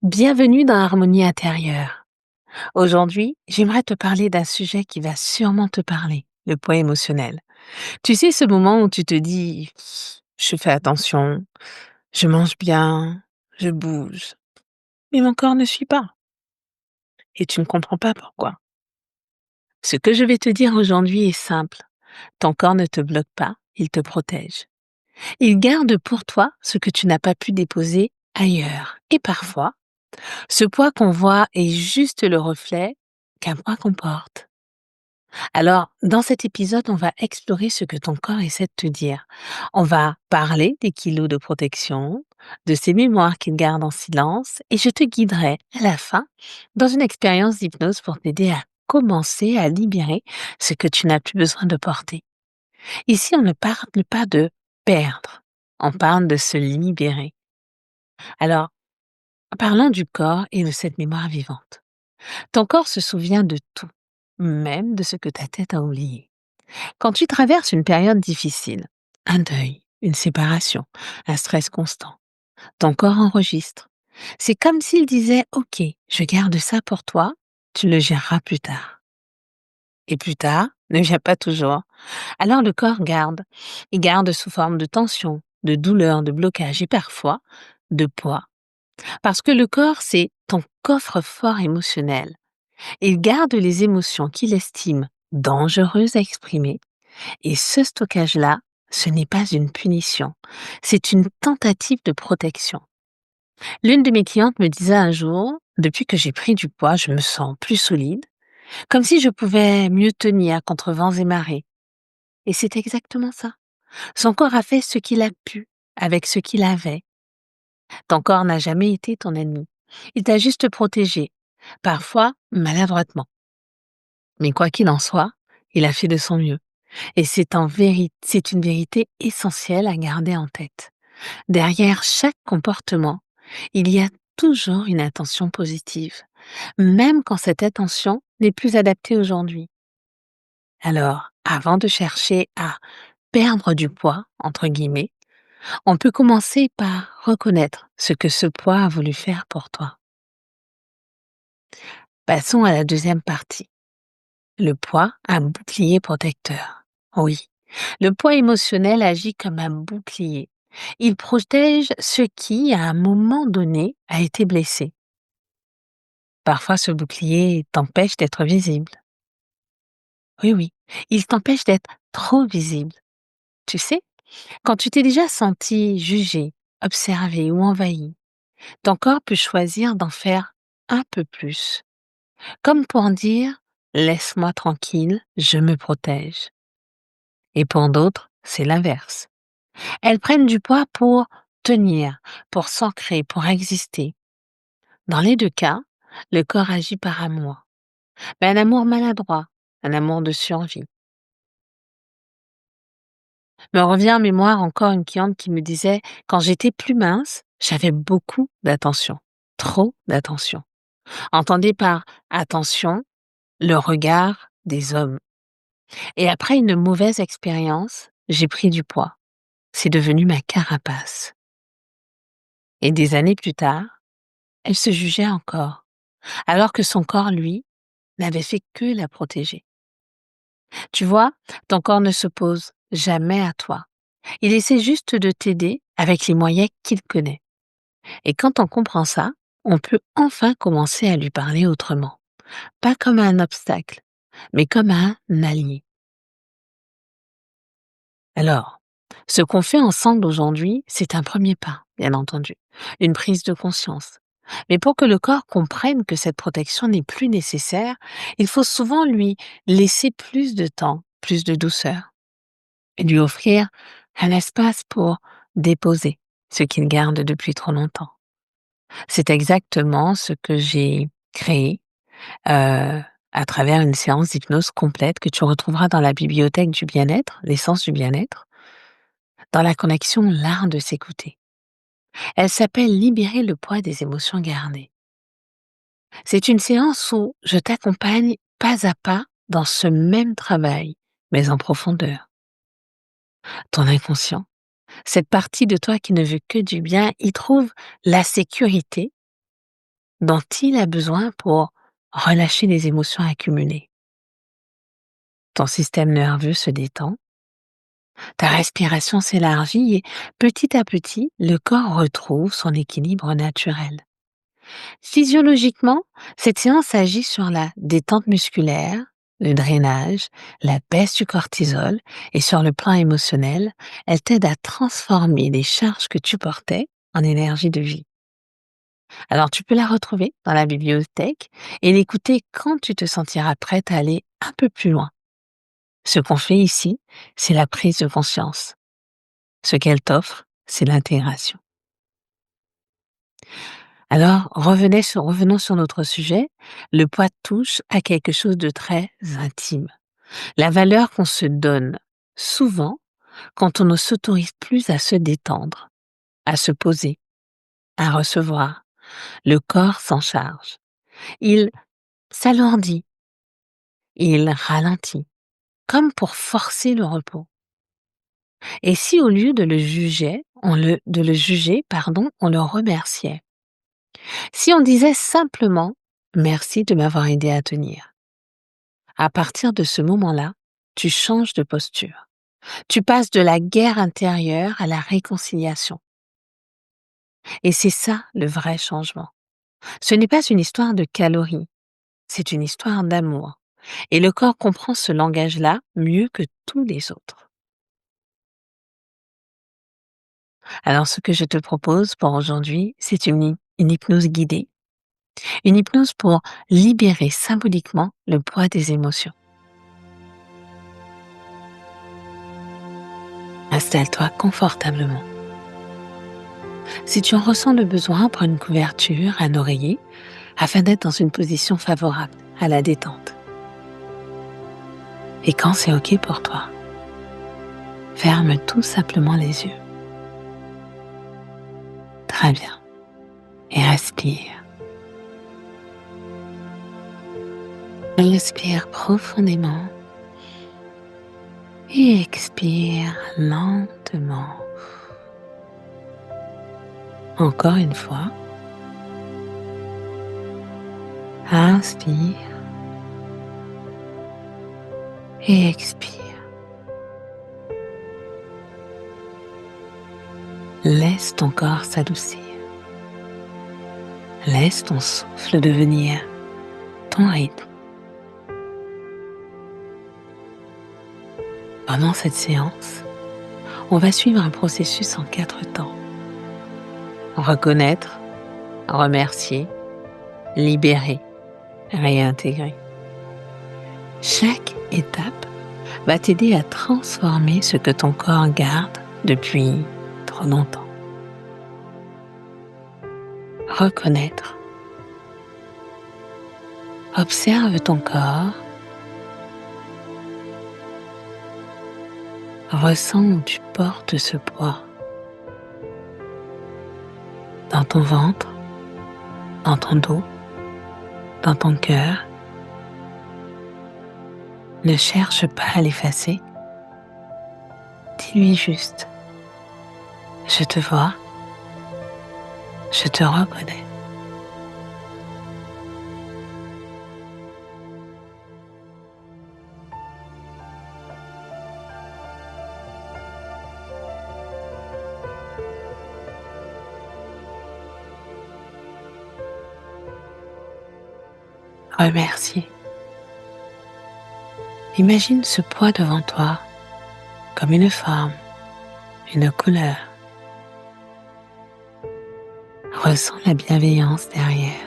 Bienvenue dans Harmonie intérieure. Aujourd'hui, j'aimerais te parler d'un sujet qui va sûrement te parler, le poids émotionnel. Tu sais, ce moment où tu te dis, je fais attention, je mange bien, je bouge, mais mon corps ne suit pas. Et tu ne comprends pas pourquoi. Ce que je vais te dire aujourd'hui est simple. Ton corps ne te bloque pas, il te protège. Il garde pour toi ce que tu n'as pas pu déposer ailleurs. Et parfois, ce poids qu'on voit est juste le reflet qu'un poids qu'on porte. Alors, dans cet épisode, on va explorer ce que ton corps essaie de te dire. On va parler des kilos de protection, de ces mémoires qu'il garde en silence, et je te guiderai à la fin dans une expérience d'hypnose pour t'aider à commencer à libérer ce que tu n'as plus besoin de porter. Ici, on ne parle pas de perdre, on parle de se libérer. Alors, parlons du corps et de cette mémoire vivante. Ton corps se souvient de tout, même de ce que ta tête a oublié. Quand tu traverses une période difficile, un deuil, une séparation, un stress constant, ton corps enregistre. C'est comme s'il disait: OK, je garde ça pour toi, tu le géreras plus tard. Et plus tard ne vient pas toujours. Alors le corps garde. Il garde sous forme de tension, de douleur, de blocage et parfois de poids. Parce que le corps, c'est ton coffre-fort émotionnel. Il garde les émotions qu'il estime dangereuses à exprimer. Et ce stockage-là, ce n'est pas une punition, c'est une tentative de protection. L'une de mes clientes me disait un jour: depuis que j'ai pris du poids, je me sens plus solide, comme si je pouvais mieux tenir contre vents et marées. Et c'est exactement ça. Son corps a fait ce qu'il a pu avec ce qu'il avait. Ton corps n'a jamais été ton ennemi. Il t'a juste protégé, parfois maladroitement. Mais quoi qu'il en soit, il a fait de son mieux. Et c'est une vérité essentielle à garder en tête. Derrière chaque comportement, il y a toujours une intention positive, même quand cette intention n'est plus adaptée aujourd'hui. Alors, avant de chercher à perdre du poids, entre guillemets, on peut commencer par reconnaître ce que ce poids a voulu faire pour toi. Passons à la deuxième partie. Le poids, un bouclier protecteur. Oui, le poids émotionnel agit comme un bouclier. Il protège ce qui, à un moment donné, a été blessé. Parfois, ce bouclier t'empêche d'être visible. Oui, oui, il t'empêche d'être trop visible. Tu sais, quand tu t'es déjà senti jugé, observé ou envahi, ton corps peut choisir d'en faire un peu plus. Comme pour dire: laisse-moi tranquille, je me protège. Et pour d'autres, c'est l'inverse. Elles prennent du poids pour tenir, pour s'ancrer, pour exister. Dans les deux cas, le corps agit par amour, mais un amour maladroit, un amour de survie. Me revient en mémoire encore une cliente qui me disait: quand j'étais plus mince, j'avais beaucoup d'attention, trop d'attention. Entendez par attention le regard des hommes. Et après une mauvaise expérience, j'ai pris du poids. C'est devenu ma carapace. Et des années plus tard, elle se jugeait encore, alors que son corps, lui, n'avait fait que la protéger. Tu vois, ton corps ne s'oppose jamais à toi. Il essaie juste de t'aider avec les moyens qu'il connaît. Et quand on comprend ça, on peut enfin commencer à lui parler autrement. Pas comme un obstacle, mais comme un allié. Alors, ce qu'on fait ensemble aujourd'hui, c'est un premier pas, bien entendu, une prise de conscience. Mais pour que le corps comprenne que cette protection n'est plus nécessaire, il faut souvent lui laisser plus de temps, plus de douceur, et lui offrir un espace pour déposer ce qu'il garde depuis trop longtemps. C'est exactement ce que j'ai créé à travers une séance d'hypnose complète que tu retrouveras dans la bibliothèque du bien-être, l'essence du bien-être, dans la connexion l'art de s'écouter. Elle s'appelle Libérer le poids des émotions gardées. C'est une séance où je t'accompagne pas à pas dans ce même travail, mais en profondeur. Ton inconscient, cette partie de toi qui ne veut que du bien, y trouve la sécurité dont il a besoin pour relâcher les émotions accumulées. Ton système nerveux se détend, ta respiration s'élargit et petit à petit, le corps retrouve son équilibre naturel. Physiologiquement, cette séance agit sur la détente musculaire, le drainage, la baisse du cortisol et sur le plan émotionnel, elle t'aide à transformer les charges que tu portais en énergie de vie. Alors tu peux la retrouver dans la bibliothèque et l'écouter quand tu te sentiras prête à aller un peu plus loin. Ce qu'on fait ici, c'est la prise de conscience. Ce qu'elle t'offre, c'est l'intégration. Alors, revenons sur notre sujet. Le poids touche à quelque chose de très intime. La valeur qu'on se donne, souvent, quand on ne s'autorise plus à se détendre, à se poser, à recevoir. Le corps s'en charge. Il s'alourdit, il ralentit, comme pour forcer le repos. Et si au lieu de le juger, pardon, on le remerciait. Si on disait simplement merci de m'avoir aidé à tenir. À partir de ce moment-là, tu changes de posture. Tu passes de la guerre intérieure à la réconciliation. Et c'est ça le vrai changement. Ce n'est pas une histoire de calories, c'est une histoire d'amour. Et le corps comprend ce langage-là mieux que tous les autres. Alors ce que je te propose pour aujourd'hui, c'est une hypnose guidée. Une hypnose pour libérer symboliquement le poids des émotions. Installe-toi confortablement. Si tu en ressens le besoin, prends une couverture, un oreiller, afin d'être dans une position favorable à la détente. Et quand c'est OK pour toi, ferme tout simplement les yeux. Très bien. Et respire. Inspire profondément et expire lentement. Encore une fois. Inspire et expire. Laisse ton corps s'adoucir. Laisse ton souffle devenir ton rythme. Pendant cette séance, on va suivre un processus en 4 temps. Reconnaître, remercier, libérer, réintégrer. Chaque étape va t'aider à transformer ce que ton corps garde depuis trop longtemps. Reconnaître. Observe ton corps. Ressens où tu portes ce poids. Dans ton ventre, dans ton dos, dans ton cœur. Ne cherche pas à l'effacer. Dis-lui juste, je te vois, je te reconnais. Remercier. Imagine ce poids devant toi comme une forme, une couleur. Ressens la bienveillance derrière.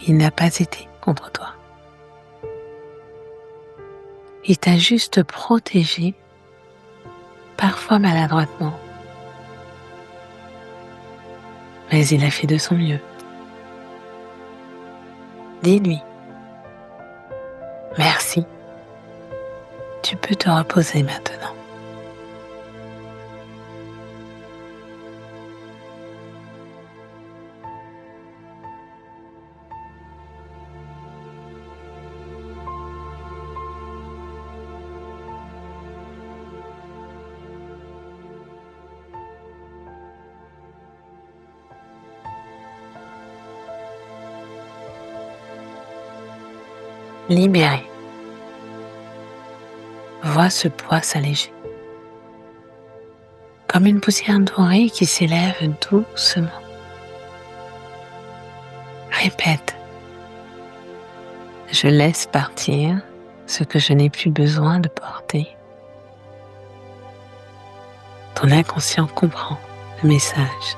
Il n'a pas été contre toi. Il t'a juste protégé, parfois maladroitement. Mais il a fait de son mieux. Dis-lui, merci. Tu peux te reposer maintenant. libéré. Vois ce poids s'alléger, comme une poussière dorée qui s'élève doucement. Répète, je laisse partir ce que je n'ai plus besoin de porter. Ton inconscient comprend le message.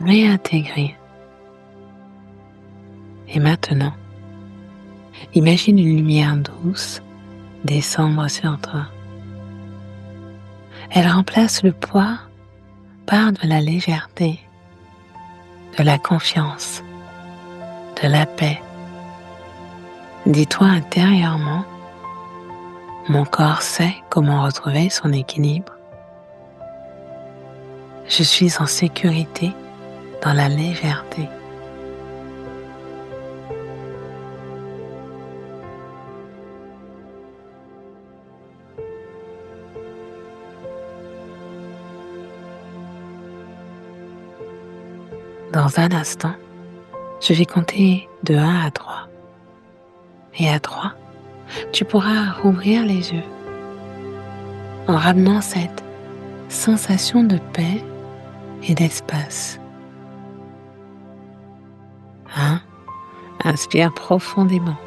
Réintégré. Et maintenant, imagine une lumière douce descendre sur toi. Elle remplace le poids par de la légèreté, de la confiance, de la paix. Dis-toi intérieurement, mon corps sait comment retrouver son équilibre. Je suis en sécurité dans la légèreté. Dans un instant, je vais compter de 1 à 3. Et à 3, tu pourras rouvrir les yeux en ramenant cette sensation de paix et d'espace. 1. Inspire profondément.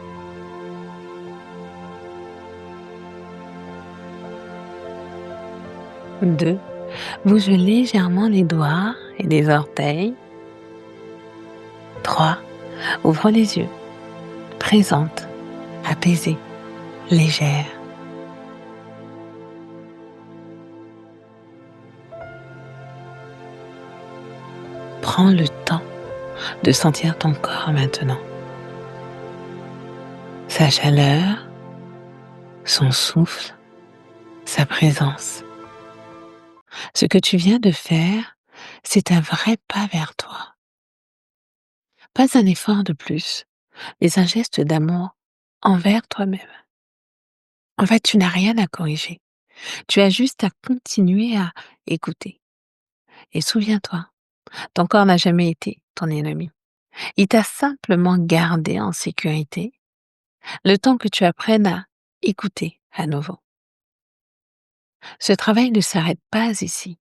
2. Bouge légèrement les doigts et les orteils. 3. Ouvre les yeux, présente, apaisée, légère. Prends le temps de sentir ton corps maintenant. Sa chaleur, son souffle, sa présence. Ce que tu viens de faire, c'est un vrai pas vers toi. Pas un effort de plus, mais un geste d'amour envers toi-même. En fait, tu n'as rien à corriger. Tu as juste à continuer à écouter. Et souviens-toi, ton corps n'a jamais été ton ennemi. Il t'a simplement gardé en sécurité le temps que tu apprennes à écouter à nouveau. Ce travail ne s'arrête pas ici.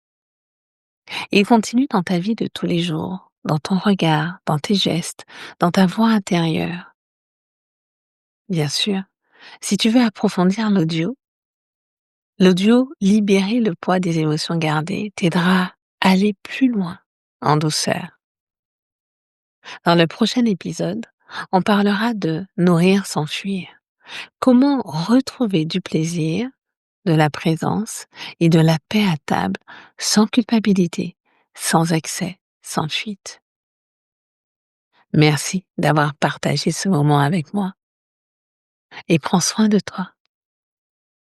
Il continue dans ta vie de tous les jours, dans ton regard, dans tes gestes, dans ta voix intérieure. Bien sûr, si tu veux approfondir l'audio libérer le poids des émotions gardées t'aidera à aller plus loin, en douceur. Dans le prochain épisode, on parlera de nourrir sans fuir. Comment retrouver du plaisir, de la présence et de la paix à table sans culpabilité, sans excès, sans fuite. Merci d'avoir partagé ce moment avec moi et prends soin de toi.